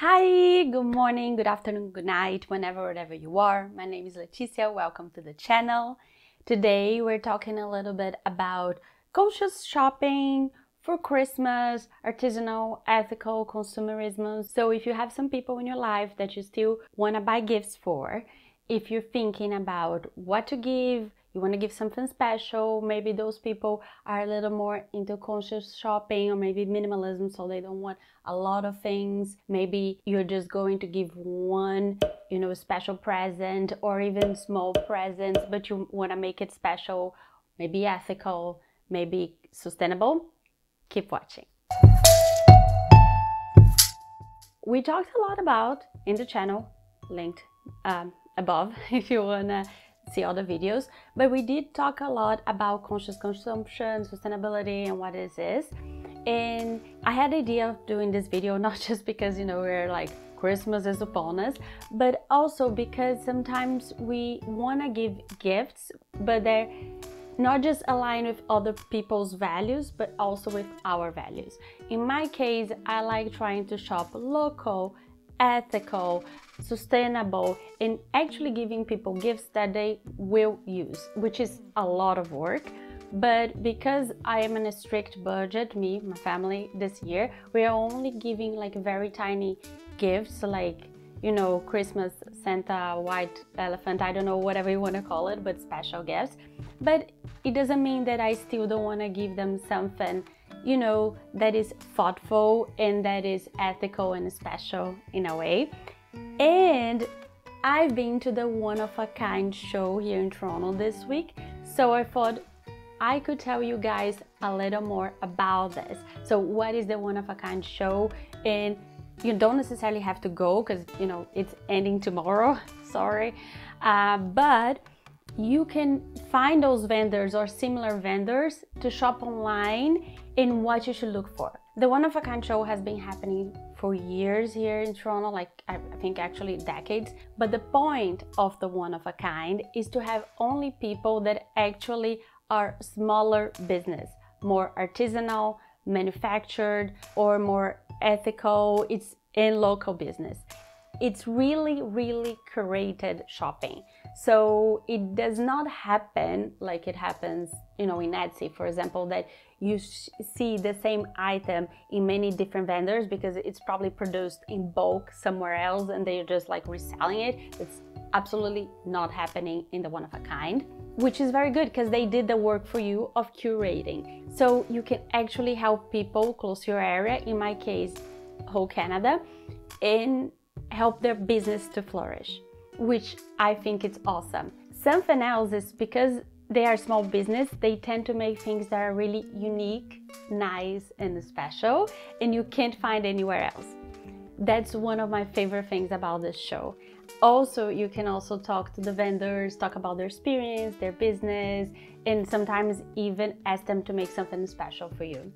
Hi, good morning, good afternoon, good night, wherever you are. My name is Leticia, welcome to the channel. Today we're talking a little bit about conscious shopping for Christmas, artisanal, ethical, consumerism. So if you have some people in your life that you still want to buy gifts for, if you're thinking about what to give, you want to give something special, maybe those people are a little more into conscious shopping or maybe minimalism, so they don't want a lot of things. Maybe you're just going to give one, special present or even small presents, but you want to make it special, maybe ethical, maybe sustainable. Keep watching. We talked a lot about in the channel, linked above if you want to see all the videos, but we did talk a lot about conscious consumption, sustainability, and what it is. And I had the idea of doing this video not just because we're like Christmas is upon us, but also because sometimes we want to give gifts, but they're not just aligned with other people's values, but also with our values. In my case, I like trying to shop local, ethical, sustainable, and actually giving people gifts that they will use, which is a lot of work. But because I am in a strict budget, me, my family, this year, we are only giving like very tiny gifts, like Christmas, Santa, white elephant, I don't know, whatever you want to call it, but special gifts. But it doesn't mean that I still don't want to give them something that is thoughtful and that is ethical and special in a way. And I've been to the one-of-a-kind show here in Toronto this week, so I thought I could tell you guys a little more about this. So what is the one-of-a-kind show? And you don't necessarily have to go because it's ending tomorrow, sorry, but you can find those vendors or similar vendors to shop online in what you should look for. The one-of-a-kind show has been happening for years here in Toronto, like I think actually decades, but the point of the one-of-a-kind is to have only people that actually are smaller business, more artisanal, manufactured, or more ethical. It's in local business. It's really curated shopping. So it does not happen like it happens, in Etsy, for example, that you see the same item in many different vendors because it's probably produced in bulk somewhere else and they're just like reselling it. It's absolutely not happening in the one-of-a-kind, which is very good because they did the work for you of curating. So you can actually help people close to your area, in my case, whole Canada, and help their business to flourish, which I think it's awesome. Something else is because they are small business, they tend to make things that are really unique, nice, and special, and you can't find anywhere else. That's one of my favorite things about this show. Also, you can also talk to the vendors, talk about their experience, their business, and sometimes even ask them to make something special for you,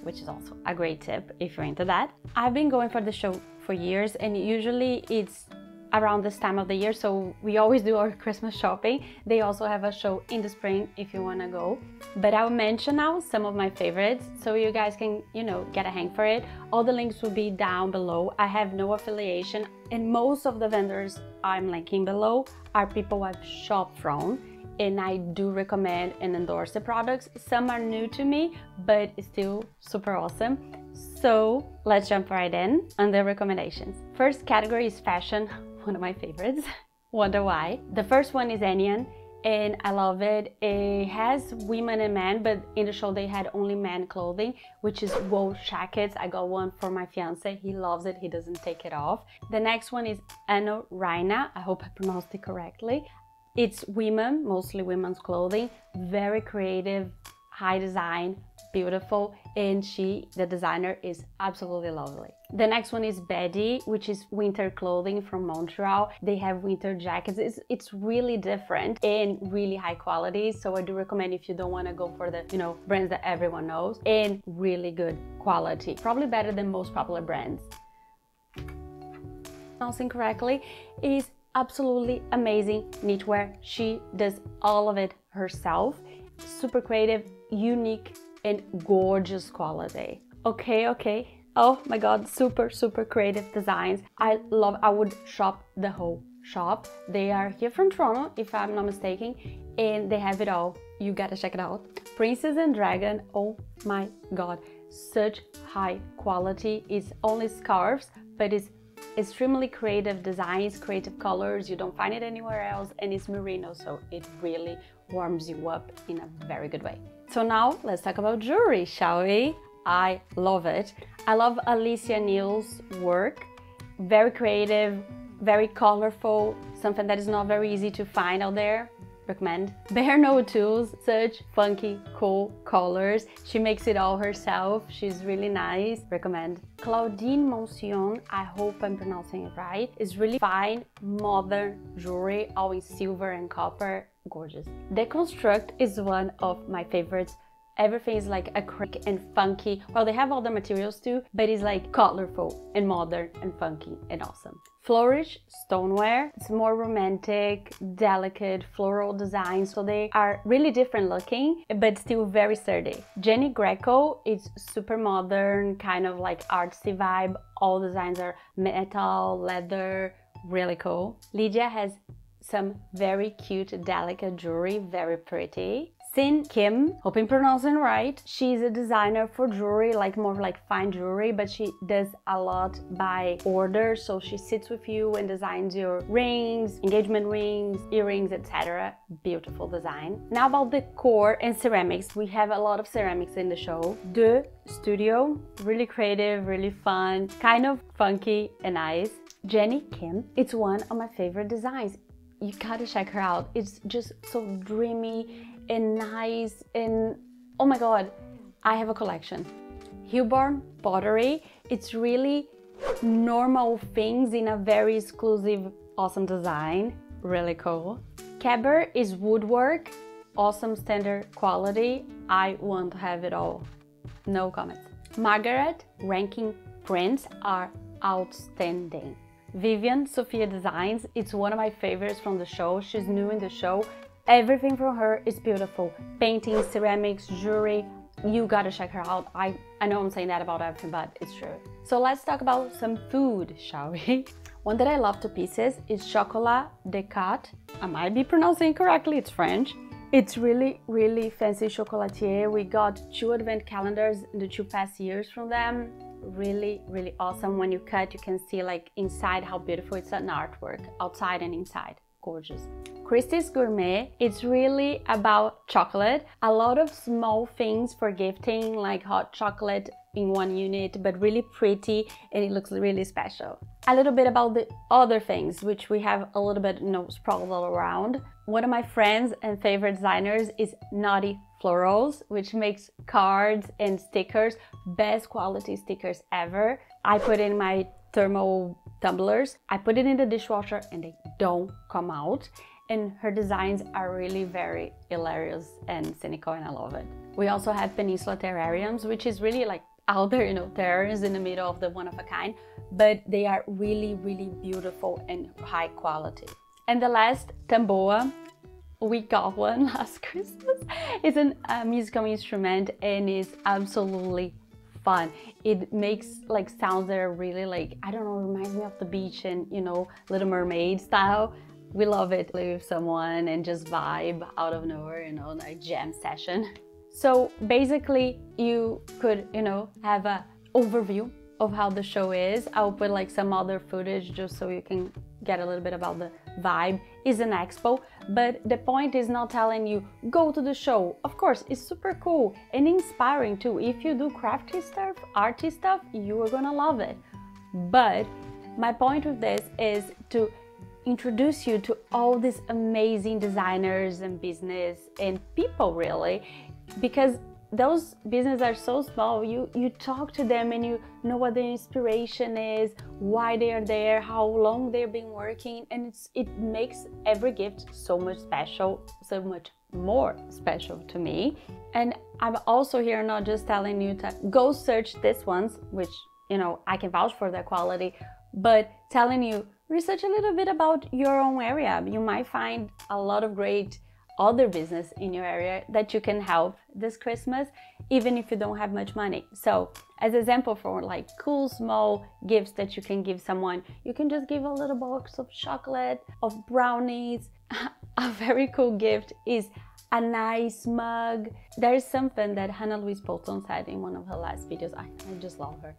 which is also a great tip if you're into that. I've been going for the show for years, and usually it's around this time of the year, so we always do our Christmas shopping. They also have a show in the spring if you want to go, but I'll mention now some of my favorites so you guys can get a hang for it. All the links will be down below. I have no affiliation, and most of the vendors I'm linking below are people I've shopped from, and I do recommend and endorse the products. Some are new to me, but it's still super awesome. So let's jump right in on the recommendations. First category is fashion, one of my favorites. Wonder why? The first one is Anion, and I love it. It has women and men, but in the show they had only men clothing, which is wool jackets. I got one for my fiance. He loves it. He doesn't take it off. The next one is Ano Raina. I hope I pronounced it correctly. It's women, mostly women's clothing, very creative, high design, beautiful, and the designer, is absolutely lovely. The next one is Betty, which is winter clothing from Montreal. They have winter jackets. It's really different and really high quality, so I do recommend if you don't want to go for the brands that everyone knows, and really good quality, probably better than most popular brands. Pronouncing correctly is absolutely amazing knitwear. She does all of it herself. Super creative, unique, and gorgeous quality. Okay, Oh my god, super creative designs. I would shop the whole shop. They are here from Toronto, if I'm not mistaken, and they have it all. You gotta check it out. Princess and Dragon, oh my god, such high quality. It's only scarves, but it's extremely creative designs, creative colors. You don't find it anywhere else, and it's merino, so it really warms you up in a very good way. So now let's talk about jewelry, shall we? I love it. I love Alicia Neal's work. Very creative, very colorful, something that is not very easy to find out there. Recommend. Bare No Tools, such funky, cool colors. She makes it all herself. She's really nice. Recommend. Claudine Moncion, I hope I'm pronouncing it right, is really fine, modern jewelry, all in silver and copper. Gorgeous. Deconstruct is one of my favorites. Everything is like acrylic and funky. Well, they have other materials too, but it's like colorful and modern and funky and awesome. Flourish Stoneware, it's more romantic, delicate, floral designs, so they are really different looking, but still very sturdy. Jenny Greco, it's super modern, kind of like artsy vibe. All designs are metal, leather, really cool. Lydia has some very cute, delicate jewelry, very pretty. Sin Kim, hope I'm pronouncing right. She's a designer for jewelry, like more like fine jewelry, but she does a lot by order. So she sits with you and designs your rings, engagement rings, earrings, etc. Beautiful design. Now about decor and ceramics. We have a lot of ceramics in the show. De Studio, really creative, really fun, kind of funky and nice. Jenny Kim, it's one of my favorite designs. You gotta check her out. It's just so dreamy and nice, and oh my god, I have a collection. Hilborn Pottery, it's really normal things in a very exclusive, awesome design. Really cool. Caber is woodwork, awesome standard quality. I want to have it all. No comments. Margaret Rankin prints are outstanding. Vivian Sophia Designs, it's one of my favorites from the show. She's new in the show. Everything from her is beautiful. Painting, ceramics, jewelry, you gotta check her out. I know I'm saying that about everything, but it's true. So let's talk about some food, shall we? One that I love to pieces is Chocolat de Cat. I might be pronouncing it correctly, it's French. It's really fancy chocolatier. We got 2 advent calendars in the 2 past years from them. Really awesome. When you cut, you can see like inside how beautiful. It's an artwork, outside and inside. Gorgeous. Christie's Gourmet, it's really about chocolate. A lot of small things for gifting, like hot chocolate in one unit, but really pretty, and it looks really special. A little bit about the other things, which we have a little bit, sprawled all around. One of my friends and favorite designers is Naughty Florals, which makes cards and stickers, best quality stickers ever. I put in my thermal tumblers. I put it in the dishwasher and they don't come out. And her designs are really very hilarious and cynical, and I love it. We also have Peninsula Terrariums, which is really like out there, terrariums in the middle of the one of a kind, but they are really beautiful and high quality. And the last, Tamboa, we got one last Christmas. It's a musical instrument and is absolutely fun. It makes like sounds that are really like, I don't know, reminds me of the beach and Little Mermaid style. We love it. Play with someone and just vibe out of nowhere, like jam session. So basically you could, have a overview of how the show is. I'll put like some other footage just so you can get a little bit about the vibe. It's an expo, but the point is not telling you go to the show. Of course, it's super cool and inspiring too. If you do crafty stuff, arty stuff, you are gonna love it. But my point with this is to introduce you to all these amazing designers and business and people, really, because those businesses are so small. You talk to them and you know what their inspiration is, why they are there, how long they've been working, and it makes every gift so much special, so much more special to me. And I'm also here not just telling you to go search these ones, which I can vouch for their quality, but telling you research a little bit about your own area. You might find a lot of great other business in your area that you can help this Christmas, even if you don't have much money. So As example for like cool small gifts that you can give someone, you can just give a little box of chocolate, of brownies. A very cool gift is a nice mug. There is something that Hannah Louise Bolton said in one of her last videos, I just love her,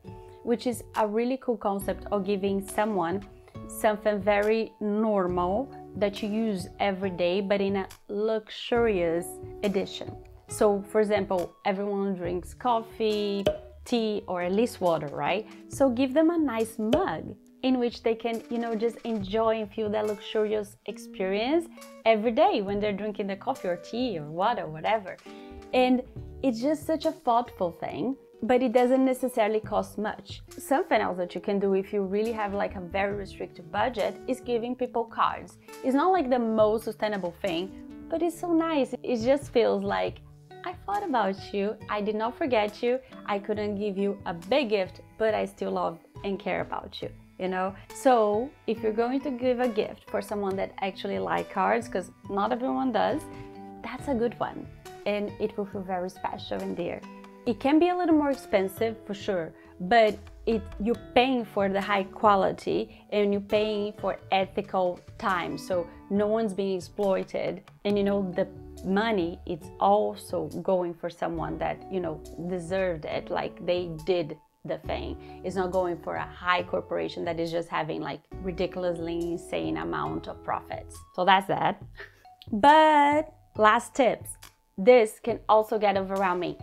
which is a really cool concept of giving someone something very normal that you use every day, but in a luxurious edition. So for example, everyone drinks coffee, tea, or at least water, right? So give them a nice mug in which they can, you know, just enjoy and feel that luxurious experience every day when they're drinking the coffee or tea or water, whatever. And it's just such a thoughtful thing, but it doesn't necessarily cost much. Something else that you can do if you really have like a very restricted budget is giving people cards. It's not like the most sustainable thing, but it's so nice. It just feels like, I thought about you, I did not forget you, I couldn't give you a big gift, but I still love and care about you, you know? So if you're going to give a gift for someone that actually likes cards, because not everyone does, that's a good one. And it will feel very special and dear. It can be a little more expensive for sure, but you're paying for the high quality and you're paying for ethical time, so no one's being exploited, and you know the money, it's also going for someone that, you know, deserved it, like they did the thing. It's not going for a high corporation that is just having like ridiculously insane amount of profits. So that's that. But last tips, this can also get overwhelming.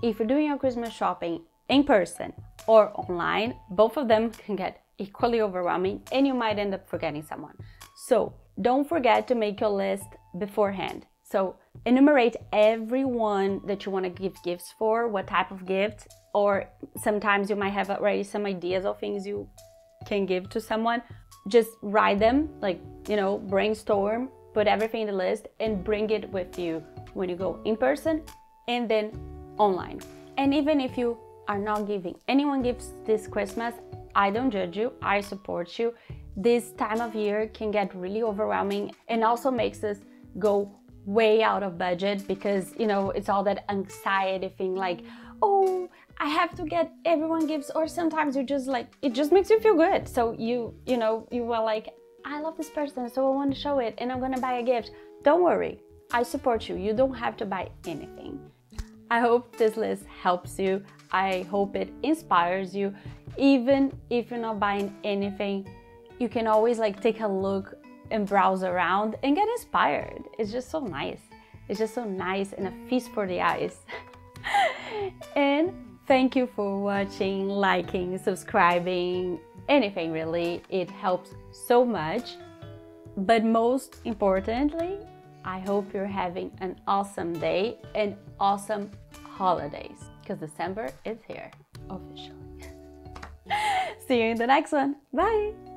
If you're doing your Christmas shopping in person or online, both of them can get equally overwhelming and you might end up forgetting someone. So don't forget to make your list beforehand. So enumerate everyone that you want to give gifts for, what type of gift, or sometimes you might have already some ideas of things you can give to someone. Just write them, like, you know, brainstorm, put everything in the list and bring it with you when you go in person and then online. And even if you are not giving anyone gifts this Christmas, I don't judge you, I support you. This time of year can get really overwhelming and also makes us go way out of budget because, you know, it's all that anxiety thing like, oh, I have to get everyone gifts, or sometimes you just like, it just makes you feel good. So you know, you were like, I love this person, so I want to show it and I'm gonna buy a gift. Don't worry, I support you. You don't have to buy anything. I hope this list helps you. I hope it inspires you. Even if you're not buying anything, you can always like take a look and browse around and get inspired. It's just so nice. It's just so nice and a feast for the eyes. And thank you for watching, liking, subscribing, anything really. It helps so much. But most importantly, I hope you're having an awesome day and awesome holidays, because December is here officially. See you in the next one. Bye!